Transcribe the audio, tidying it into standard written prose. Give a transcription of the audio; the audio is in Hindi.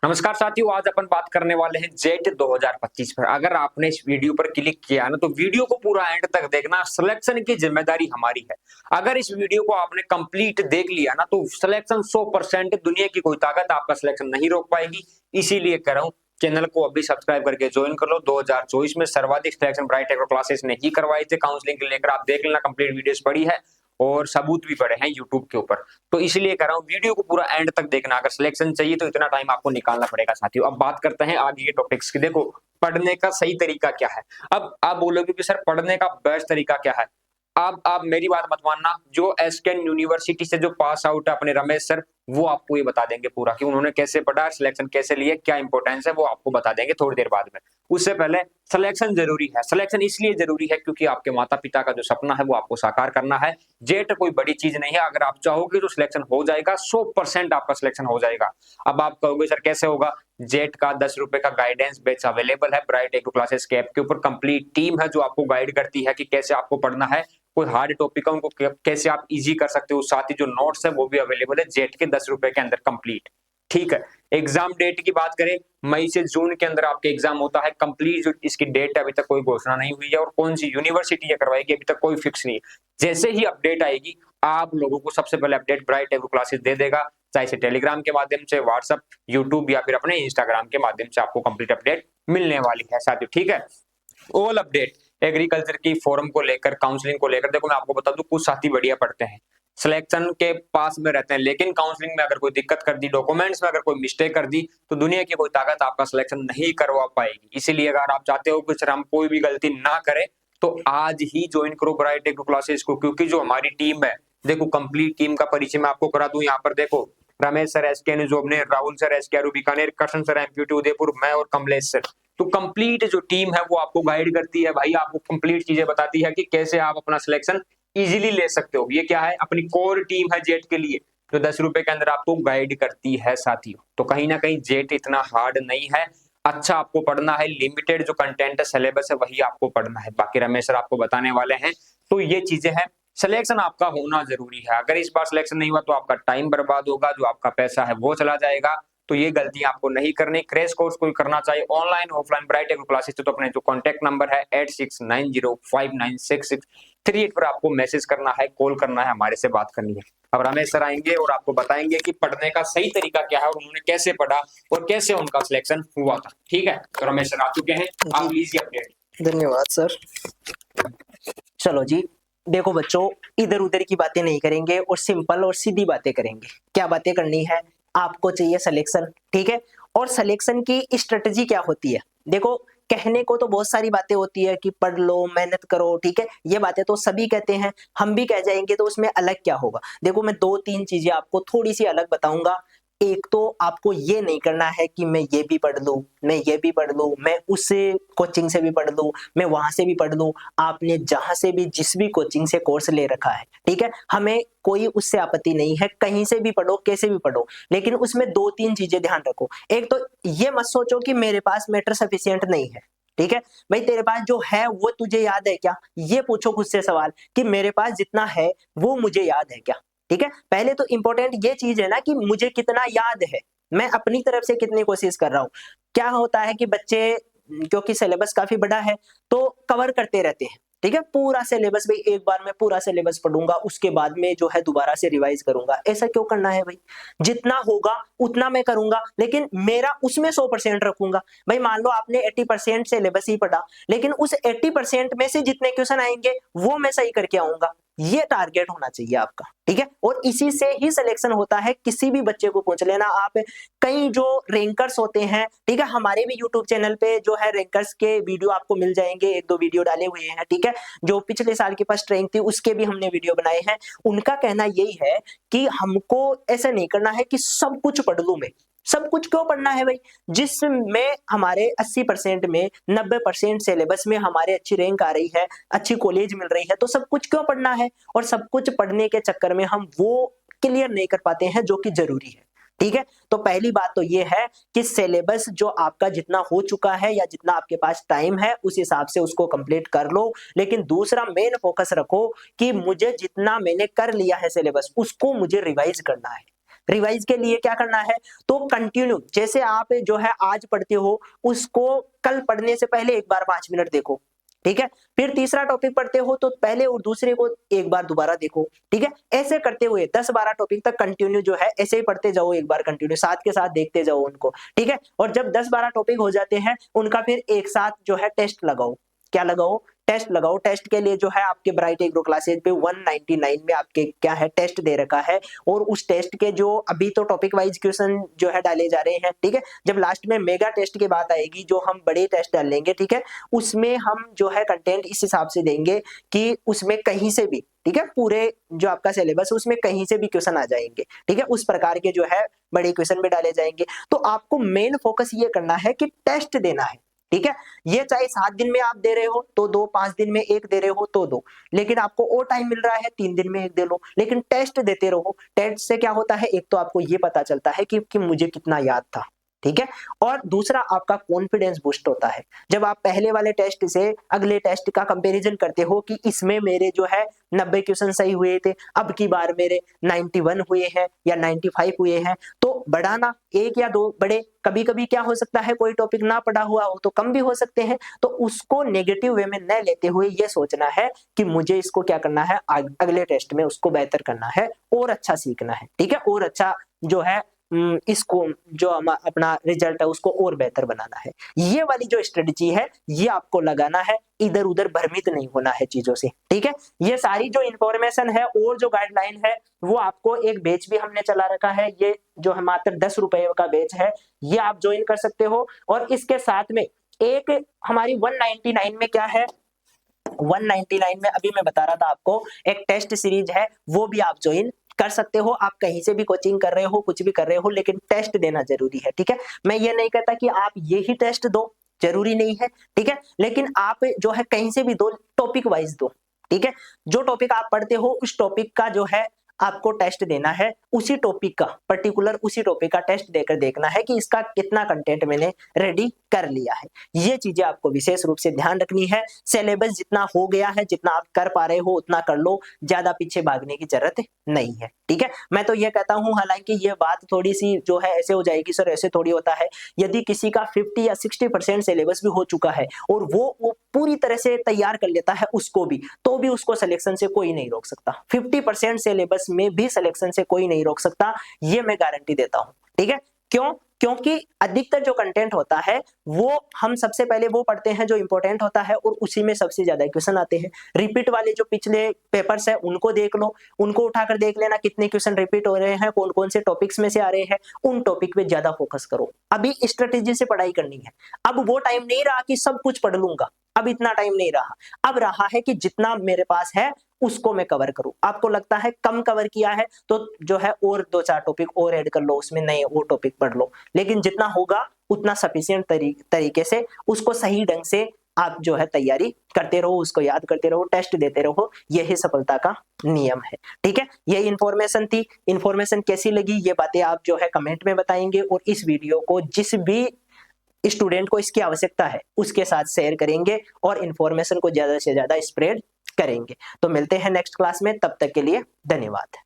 नमस्कार साथियों, आज अपन बात करने वाले हैं जेट 2025 पर। अगर आपने इस वीडियो पर क्लिक किया ना तो वीडियो को पूरा एंड तक देखना, सिलेक्शन की जिम्मेदारी हमारी है। अगर इस वीडियो को आपने कंप्लीट देख लिया ना तो सिलेक्शन 100%, दुनिया की कोई ताकत आपका सिलेक्शन नहीं रोक पाएगी। इसीलिए कह रहा हूँ, चैनल को अभी सब्सक्राइब करके ज्वाइन कर लो। 2024 में सर्वाधिक सिलेक्शन ब्राइट एग्रो क्लासेस ने ही करवाई थे काउंसलिंग के लेकर। आप देख लेना, कंप्लीट वीडियोस पड़ी है और सबूत भी पड़े हैं यूट्यूब के ऊपर। तो इसलिए कह रहा हूँ, वीडियो को पूरा एंड तक देखना। अगर सिलेक्शन चाहिए तो इतना टाइम आपको निकालना पड़ेगा साथियों। अब बात करते हैं आगे के टॉपिक्स की। देखो, पढ़ने का सही तरीका क्या है। अब आप बोलोगे कि सर पढ़ने का बेस्ट तरीका क्या है। आप मेरी बात मत मानना, जो एसकेएन यूनिवर्सिटी से जो पास आउट है अपने रमेश सर, वो आपको ये बता देंगे पूरा कि उन्होंने कैसे पढ़ा, सिलेक्शन कैसे लिए, क्या इंपॉर्टेंस है, वो आपको बता देंगे थोड़ी देर बाद में। उससे पहले सिलेक्शन जरूरी है। सिलेक्शन इसलिए जरूरी है क्योंकि आपके माता पिता का जो सपना है वो आपको साकार करना है। जेट कोई बड़ी चीज नहीं है। अगर आप चाहोगे तो सिलेक्शन हो जाएगा, 100% आपका सिलेक्शन हो जाएगा। अब आप कहोगे सर कैसे होगा। जेट का 10 रुपए का गाइडेंस बैच अवेलेबल है ब्राइट एग्रो क्लासेस के ऐप के ऊपर। कंप्लीट टीम है जो आपको गाइड करती है कि कैसे आपको पढ़ना है। कोई हार्ड टॉपिक है उनको कैसे आप इजी कर सकते हो। साथ ही जो नोट्स है वो भी अवेलेबल है जेट के 10 रुपए के अंदर कंप्लीट। ठीक है। एग्जाम डेट की बात करें, मई से जून के अंदर आपके एग्जाम होता है। कंप्लीट जो इसकी डेट है अभी तक कोई घोषणा नहीं हुई है और कौन सी यूनिवर्सिटी ये करवाएगी अभी तक कोई फिक्स नहीं है। जैसे ही अपडेट आएगी आप लोगों को सबसे पहले अपडेट ब्राइट एग्रो क्लासेस दे देगा, चाहे से टेलीग्राम के माध्यम से, व्हाट्सएप, यूट्यूब या फिर अपने इंस्टाग्राम के माध्यम से आपको कंप्लीट अपडेट मिलने वाली है साथियों। ठीक है। ऑल अपडेट एग्रीकल्चर की फॉर्म को लेकर, काउंसलिंग को लेकर। देखो मैं आपको बता दूं, कुछ साथी बढ़िया पढ़ते हैं, सिलेक्शन के पास में रहते हैं, लेकिन काउंसलिंग में अगर कोई दिक्कत कर दी, डॉक्यूमेंट्स में अगर कोई मिस्टेक कर दी, तो दुनिया की कोई ताकत आपका सिलेक्शन नहीं करवा पाएगी। इसीलिए अगर आप चाहते हो कि सर हम कोई भी गलती ना करें तो आज ही ज्वाइन करो ब्राइट एग्रो क्लासेस को। क्योंकि जो हमारी टीम है, देखो कंप्लीट टीम का परिचय मैं आपको करा दूं। यहाँ पर देखो, Ramesh sir SK Jobner, Rahul sir SK Bikaner, Krishna sir MPT Udaipur, मैं और कमलेश सर। तो कंप्लीट जो टीम है वो आपको गाइड करती है भाई, आपको कंप्लीट चीजें बताती है कि कैसे आप अपना सिलेक्शन इजीली ले सकते हो। ये क्या है, अपनी कोर टीम है जेट के लिए, जो 10 रुपए के अंदर आपको गाइड करती है साथियों। तो कहीं ना कहीं जेट इतना हार्ड नहीं है। अच्छा आपको पढ़ना है, लिमिटेड जो कंटेंट है, सिलेबस है, वही आपको पढ़ना है। बाकी रमेश सर आपको बताने वाले हैं। तो ये चीजें हैं। सिलेक्शन आपका होना जरूरी है। अगर इस बार सिलेक्शन नहीं हुआ तो आपका टाइम बर्बाद होगा, जो आपका पैसा है वो चला जाएगा। तो ये गलती आपको नहीं करनी। क्रैश कोर्स कोई करना चाहिए online offline bright agro classes, तो अपने जो कॉन्टैक्ट नंबर है 8690596638 पर आपको मैसेज करना है, कॉल करना है, हमारे से बात करनी है। अब रमेश सर आएंगे और आपको बताएंगे कि पढ़ने का सही तरीका क्या है और उन्होंने कैसे पढ़ा और कैसे उनका सिलेक्शन हुआ था। ठीक है। तो रमेश सर आ चुके हैं, आप जी, लीजिए अपडेट। धन्यवाद सर। चलो जी, देखो बच्चों, इधर उधर की बातें नहीं करेंगे और सिंपल और सीधी बातें करेंगे। क्या बातें करनी है, आपको चाहिए सिलेक्शन, ठीक है। और सिलेक्शन की स्ट्रेटजी क्या होती है। देखो, कहने को तो बहुत सारी बातें होती है कि पढ़ लो, मेहनत करो, ठीक है। ये बातें तो सभी कहते हैं, हम भी कह जाएंगे, तो उसमें अलग क्या होगा। देखो, मैं दो तीन चीजें आपको थोड़ी सी अलग बताऊंगा। एक तो आपको ये नहीं करना है कि मैं ये भी पढ़ लूं, मैं ये भी पढ़ लूं, मैं उस कोचिंग से भी पढ़ लूं, मैं वहां से भी पढ़ लूं। आपने जहां से भी जिस भी कोचिंग से कोर्स ले रखा है, ठीक है, हमें कोई उससे आपत्ति नहीं है, कहीं से भी पढ़ो, कैसे भी पढ़ो। लेकिन उसमें दो तीन चीजें ध्यान रखो। एक तो ये मत सोचो कि मेरे पास मैटर सफिशिएंट नहीं है, ठीक है। भाई, तेरे पास जो है वो तुझे याद है क्या, ये पूछो खुद से सवाल कि मेरे पास जितना है वो मुझे याद है क्या। ठीक है, पहले तो इंपॉर्टेंट ये चीज है ना कि मुझे कितना याद है, मैं अपनी तरफ से कितनी कोशिश कर रहा हूं। क्या होता है कि बच्चे, क्योंकि सिलेबस काफी बड़ा है, तो कवर करते रहते हैं, ठीक है। पूरा सिलेबस, भाई एक बार मैं पूरा सिलेबस पढ़ूंगा, उसके बाद में जो है दोबारा से रिवाइज करूंगा। ऐसा क्यों करना है भाई, जितना होगा उतना मैं करूंगा, लेकिन मेरा उसमें 100% रखूंगा। भाई मान लो आपने 80% सिलेबस ही पढ़ा, लेकिन उस 80% में से जितने क्वेश्चन आएंगे वो मैं सही करके आऊंगा। ये टारगेट होना चाहिए आपका, ठीक है। और इसी से ही सिलेक्शन होता है। किसी भी बच्चे को पूछ लेना आप, कई जो रैंकर्स होते हैं, ठीक है, हमारे भी यूट्यूब चैनल पे जो है रैंकर्स के वीडियो आपको मिल जाएंगे, एक दो वीडियो डाले हुए हैं, ठीक है। जो पिछले साल की फर्स्ट रैंक थी उसके भी हमने वीडियो बनाए हैं। उनका कहना यही है कि हमको ऐसा नहीं करना है कि सब कुछ पढ़ लूं मैं। सब कुछ क्यों पढ़ना है भाई, जिसमें हमारे 80% में 90% सिलेबस में हमारे अच्छी रैंक आ रही है, अच्छी कॉलेज मिल रही है, तो सब कुछ क्यों पढ़ना है। और सब कुछ पढ़ने के चक्कर में हम वो क्लियर नहीं कर पाते हैं जो कि जरूरी है, ठीक है। तो पहली बात तो ये है कि सिलेबस जो आपका जितना हो चुका है या जितना आपके पास टाइम है उस हिसाब से उसको कंप्लीट कर लो। लेकिन दूसरा मेन फोकस रखो कि मुझे जितना मैंने कर लिया है सिलेबस उसको मुझे रिवाइज करना है। रिवाइज के लिए क्या करना है, तो कंटिन्यू जैसे आप जो है आज पढ़ते हो उसको कल पढ़ने से पहले एक बार 5 मिनट देखो, ठीक है। फिर तीसरा टॉपिक पढ़ते हो तो पहले और दूसरे को एक बार दोबारा देखो, ठीक है। ऐसे करते हुए 10-12 टॉपिक तक कंटिन्यू जो है ऐसे ही पढ़ते जाओ, एक बार कंटिन्यू साथ के साथ देखते जाओ उनको, ठीक है। और जब 10-12 टॉपिक हो जाते हैं उनका फिर एक साथ जो है टेस्ट लगाओ। क्या लगाओ, टेस्ट लगाओ। टेस्ट के लिए जो है आपके ब्राइट एग्रो क्लासेज पे 199 में आपके क्या है टेस्ट दे रखा है, और उस टेस्ट के जो अभी तो टॉपिक वाइज क्वेश्चन जो है डाले जा रहे हैं, ठीक है। जब लास्ट में मेगा टेस्ट की बात आएगी जो हम बड़े टेस्ट डाल लेंगे, ठीक है, उसमें हम जो है कंटेंट इस हिसाब से देंगे कि उसमें कहीं से भी, ठीक है, पूरे जो आपका सिलेबस है उसमें कहीं से भी क्वेश्चन आ जाएंगे, ठीक है। उस प्रकार के जो है बड़े क्वेश्चन भी डाले जाएंगे। तो आपको मेन फोकस ये करना है कि टेस्ट देना है, ठीक है। ये चाहे 7 दिन में आप दे रहे हो तो 2, 5 दिन में 1 दे रहे हो तो 2, लेकिन आपको और टाइम मिल रहा है 3 दिन में 1 दे लो, लेकिन टेस्ट देते रहो। टेस्ट से क्या होता है, एक तो आपको ये पता चलता है कि मुझे कितना याद था, ठीक है, और दूसरा आपका कॉन्फिडेंस बूस्ट होता है। जब आप पहले वाले टेस्ट से अगले टेस्ट का कंपैरिजन करते हो कि इसमें मेरे जो है 90 क्वेश्चन सही हुए थे, अब की बार मेरे 91 हुए हैं या 95 हुए हैं, तो बढ़ाना 1 या 2 बढ़े। कभी कभी क्या हो सकता है कोई टॉपिक ना पढ़ा हुआ हो तो कम भी हो सकते हैं, तो उसको नेगेटिव वे में न लेते हुए ये सोचना है कि मुझे इसको क्या करना है, अगले टेस्ट में उसको बेहतर करना है और अच्छा सीखना है, ठीक है, और अच्छा जो है इसको जो अपना रिजल्ट है उसको और बेहतर बनाना है। ये वाली जो स्ट्रेटजी है ये आपको लगाना है, इधर उधर भ्रमित नहीं होना है चीजों से, ठीक है। ये सारी जो इंफॉर्मेशन है और जो गाइडलाइन है वो आपको एक बैच भी हमने चला रखा है, ये जो है मात्र 10 रुपए का बैच है, ये आप ज्वाइन कर सकते हो। और इसके साथ में एक हमारी 199 में क्या है, 199 में अभी मैं बता रहा था आपको एक टेस्ट सीरीज है, वो भी आप ज्वाइन कर सकते हो। आप कहीं से भी कोचिंग कर रहे हो, कुछ भी कर रहे हो, लेकिन टेस्ट देना जरूरी है, ठीक है। मैं ये नहीं कहता कि आप ये ही टेस्ट दो, जरूरी नहीं है, ठीक है, लेकिन आप जो है कहीं से भी दो, टॉपिक वाइज दो, ठीक है। जो टॉपिक आप पढ़ते हो उस टॉपिक का जो है आपको टेस्ट देना है, उसी टॉपिक का पर्टिकुलर उसी टॉपिक का टेस्ट देकर देखना है कि इसका कितना कंटेंट मैंने रेडी कर लिया है। ये चीजें आपको विशेष रूप से ध्यान रखनी है। सिलेबस जितना हो गया है, जितना आप कर पा रहे हो उतना कर लो, ज्यादा पीछे भागने की जरूरत नहीं है, ठीक है। मैं तो ये कहता हूं, हालांकि ये बात थोड़ी सी जो है ऐसे हो जाएगी सर, ऐसे थोड़ी होता है। यदि किसी का 50 या 60% सिलेबस भी हो चुका है और वो पूरी तरह से तैयार कर लेता है उसको भी, तो भी उसको सिलेक्शन से कोई नहीं रोक सकता। 50% सिलेबस में भी सिलेक्शन से कोई नहीं रोक सकता, ये मैं गारंटी देता हूं, ठीक है। क्यों? क्योंकि अधिकतर जो कंटेंट होता है वो हम सबसे पहले वो पढ़ते हैं जो इंपॉर्टेंट होता है, और उसी में सबसे ज्यादा क्वेश्चन आते हैं। रिपीट वाले जो पिछले पेपर्स है उनको देख लो, उनको उठाकर देख लेना कितने क्वेश्चन रिपीट हो रहे हैं, कौन कौन से टॉपिक्स में से आ रहे हैं, उन टॉपिक पे ज्यादा फोकस करो। अभी स्ट्रेटेजी से पढ़ाई करनी है। अब वो टाइम नहीं रहा कि सब कुछ पढ़ लूंगा, अब इतना टाइम नहीं रहा। अब रहा है कि जितना मेरे पास है उसको मैं कवर करूं। आपको लगता है कम कवर किया है तो जो है और 2-4 टॉपिक और ऐड कर लो उसमें, नए वो टॉपिक पढ़ लो, लेकिन जितना होगा उतना सफिशिएंट तरीके से उसको सही ढंग से आप जो है तैयारी करते रहो, उसको याद करते रहो, टेस्ट देते रहो, यही सफलता का नियम है, ठीक है। ये इंफॉर्मेशन थी। इंफॉर्मेशन कैसी लगी ये बातें आप जो है कमेंट में बताएंगे, और इस वीडियो को जिस भी स्टूडेंट को इसकी आवश्यकता है उसके साथ शेयर करेंगे और इंफॉर्मेशन को ज्यादा से ज्यादा स्प्रेड करेंगे। तो मिलते हैं नेक्स्ट क्लास में, तब तक के लिए धन्यवाद।